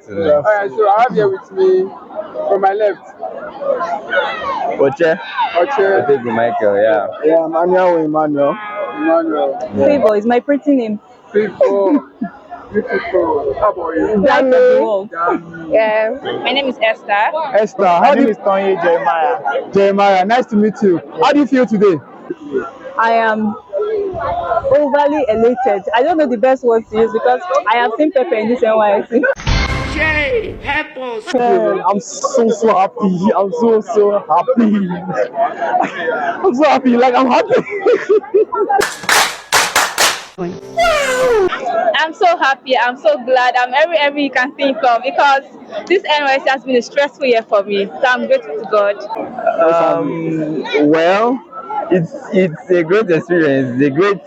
afternoon. Alright, so I have here with me from my left. Oche? Oche. Oche Michael, yeah. Yeah, Emmanuel. Emmanuel. Favor is my pretty name. Favor. Beautiful. How about you? Light of the world. Yeah. My name is Esther. Esther, my name is Tony Jeremiah. Jeremiah, nice to meet you. How do you feel today? I am overly elated. I don't know the best words to use because I have seen Pepper in this NYC. Man, I'm so happy. I'm so happy. I'm so happy. Like I'm happy. I'm so happy. I'm so glad. I'm every you can think of because this NYC has been a stressful year for me. So I'm grateful to God. Well, it's a great experience. It's a great.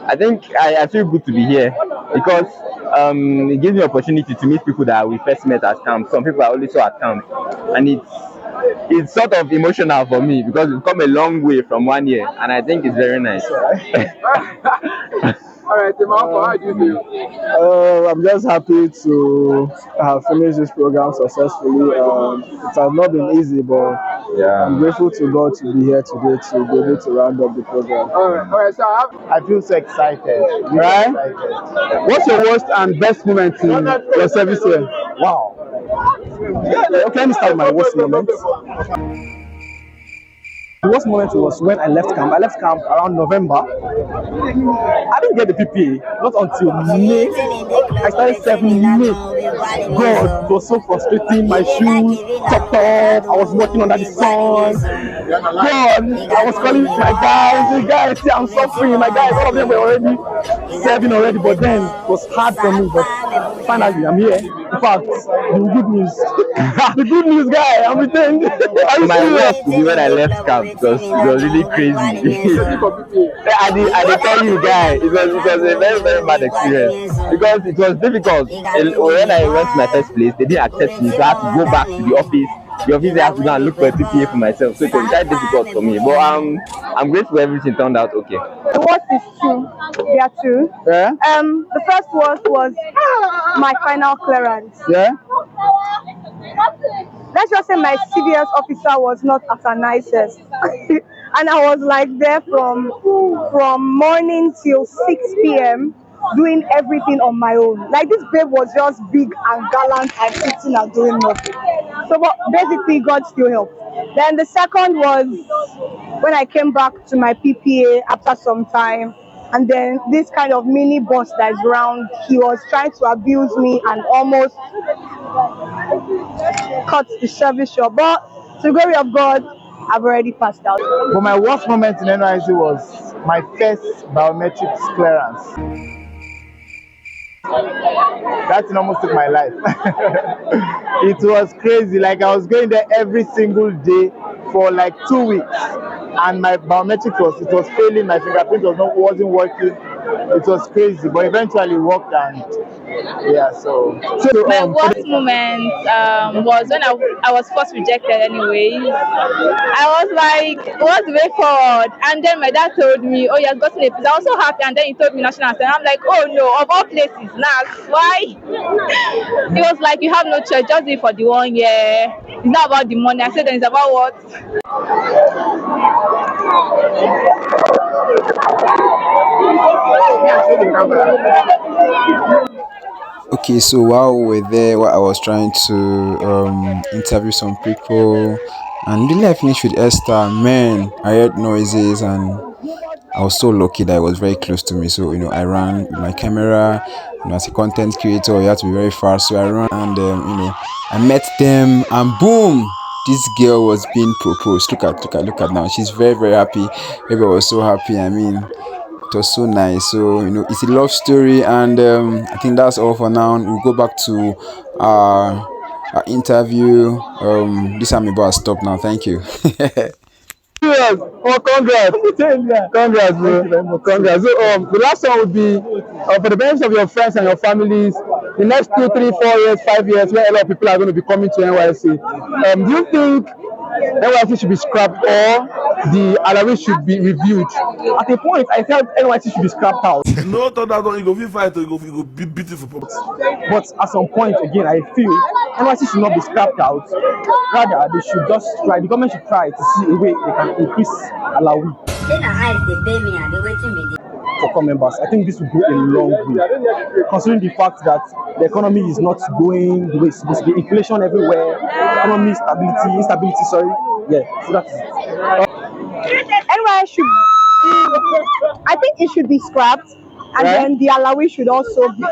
I think I feel good to be here because it gives me opportunity to meet people that we first met at camp. Some people I only saw at camp, and it's sort of emotional for me because we've come a long way from 1 year, and I think it's very nice. Alright, Emmanuel, how do you feel? I'm just happy to have finished this program successfully. It has not been easy, but Yeah. I'm grateful to God to be here today to be able to round up the program. Alright, so I feel so excited. Right? What's your worst and best moment in your service here? Wow. Okay, let me start with my worst moment. The worst moment was when I left camp. I left camp around November. I didn't get the PPA, not until May. I started serving May. God, it was so frustrating. My shoes chopped off. I was working under the sun. God, I was calling my guys. The guys, see, I'm suffering. My guys, all of them were already serving already, but then it was hard for me. But finally, I'm here. In fact, the good news. The good news, guy, I'm returned. My worst will be when I left camp because it was really crazy. I did tell you, guy, it was a very, very bad experience because it was difficult. When I went to my first place, they didn't accept me, so I had to go back to the office. The office I have to go and look for a PPA for myself, so it was quite difficult for me. But I'm grateful everything turned out okay. The worst is true. They are true. Yeah? The first worst was my final clearance. Yeah? Let's just say my CVS officer was not at a nicest. And I was like there from morning till 6 p.m. doing everything on my own. Like this babe was just big and gallant and sitting and doing nothing. So but basically God still helped. Then the second was when I came back to my PPA after some time, and then this kind of mini boss that is around, he was trying to abuse me and almost cut the service short. But to the glory of God, I've already passed out. But my worst moment in NYC was my first biometrics clearance. That thing almost took my life. It was crazy. Like I was going there every single day for like 2 weeks, and my biometrics was failing. My fingerprint wasn't working. It was crazy, but eventually it worked, and yeah. So My worst moment was when I was first rejected anyway. I was like, what's the way forward? And then my dad told me, oh, you have gotten a place. I was so happy, and then he told me national anthem. I'm like, oh no, of all places, Nysc, why? He was like, you have no choice, just do it for the 1 year. It's not about the money. I said, then it's about what? Okay, so while we were there, while I was trying to interview some people, and really I finished with Esther, man, I heard noises and I was so lucky that it was very close to me. So, I ran with my camera. As a content creator, you have to be very fast. So I ran and, I met them and boom, this girl was being proposed. Look at now. She's very, very happy. Everybody was so happy. I mean, it was so nice. So, it's a love story, and I think that's all for now. We'll go back to our interview. This time about to stop now. Thank you. yes. Oh, congrats. Congrats, bro. Congrats. So, the last one would be for the benefit of your friends and your families. The next 2, 3, 4 years, 5 years, where a lot of people are going to be coming to NYC. Do you think NYC should be scrapped, or the allowance should be reviewed. At a point, I felt NYC should be scrapped out. No, thought that you go fit fight or you go beat it for property. But at some point, again, I feel NYC should not be scrapped out. Rather, they should just try, the government should try to see a way they can increase allowance for core members. I think this will go a long way, considering the fact that the economy is not going the way it's supposed to be. Inflation everywhere, economy instability, sorry. Yeah, so that's it. NY should, I think it should be scrapped, and then the allowance should also be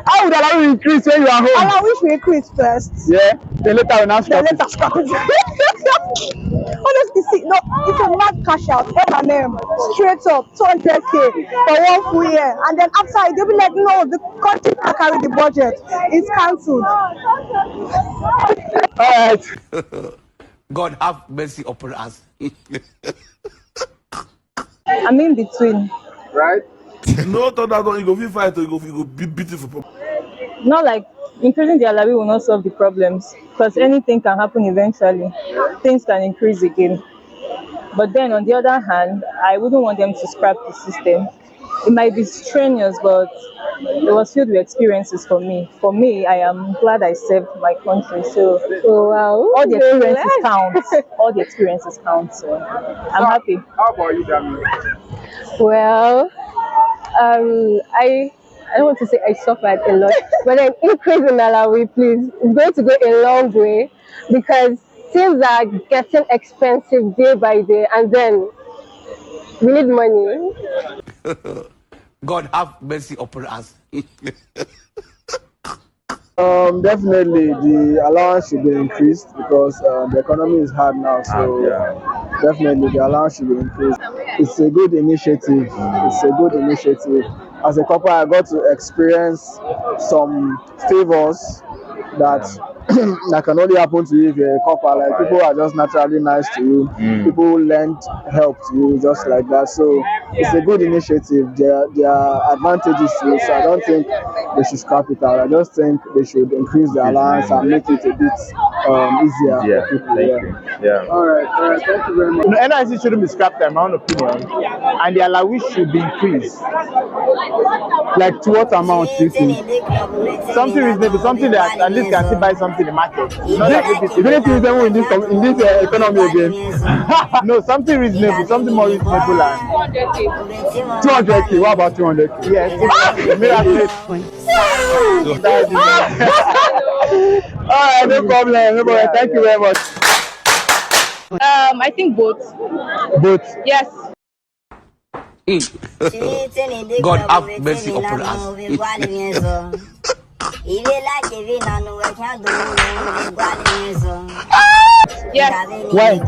How would allowance increase when you are home? allowance should increase first. Yeah, then later we'll not Then scrap it. later scrap it. Honestly, see, no, it's a mad cash out. M&M, straight up, 200k for 1 full year, and then after they'll be like, no, the country can carry the budget. It's cancelled. All right. God have mercy upon us. I'm in between. Right. No, thought that you go fit fight or you go beat it for property. Not like increasing the allowance will not solve the problems, because anything can happen eventually. Things can increase again. But then on the other hand, I wouldn't want them to scrap the system. It might be strenuous, but it was filled with experiences for me. For me, I am glad I served my country. So all the experiences count. All the experiences count. So I'm happy. How about you, Dami? Well, I don't want to say I suffered a lot, but an increase in allowance, please, is going to go a long way, because things are getting expensive day by day, and then we need money. God have mercy upon us. Definitely the allowance should be increased because the economy is hard now. So definitely the allowance should be increased. It's a good initiative. It's a good initiative. As a couple, I got to experience some favors that that can only happen to you if you're a couple. Like, people are just naturally nice to you. People lend help to you just like that. So it's a good initiative. There are advantages to it. So I don't think they should scrap it out. I just think they should increase the allowance and make it a bit easier for people. Yeah. All right. Thank you very much. NIC shouldn't be scrapped, in my own opinion, and the allowance should be increased. Like, to what amount do you think? Something reasonable, something that at least can still buy something in the market. Not that it's reasonable in this economy again. No, something reasonable, something more reasonable. 200k. What about 200k? Yes. All right, no problem. No problem. Thank you very much. I think both. Both. Yes. God have mercy upon us. Yes. Why?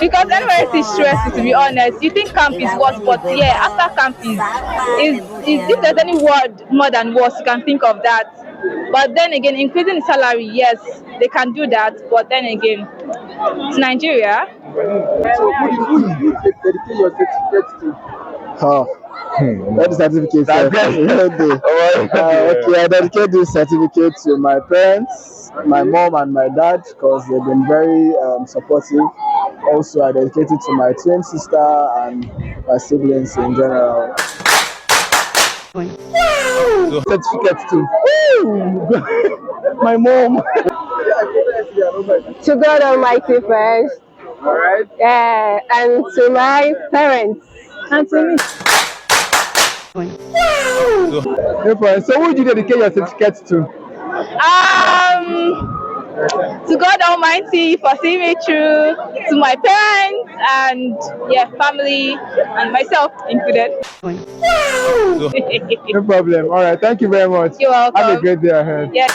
Because NYSC is stressful, to be honest. You think camp is worse, but yeah, after camp is if there's any word more than worse, you can think of that. But then again, increasing the salary, yes, they can do that. But then again, it's Nigeria. So who did you dedicate your certificate to? What is certificate? Okay, I dedicate this certificate to my parents, my mom and my dad, because they've been very supportive. Also, I dedicate it to my twin sister and my siblings in general. Certificate to my mom. To God Almighty first, All right. and to my parents, and to me. No problem. So, who did you dedicate your certificate to? To God Almighty for seeing me through, to my parents and family and myself included. No problem. All right. Thank you very much. You're welcome. Have a great day ahead. Yes.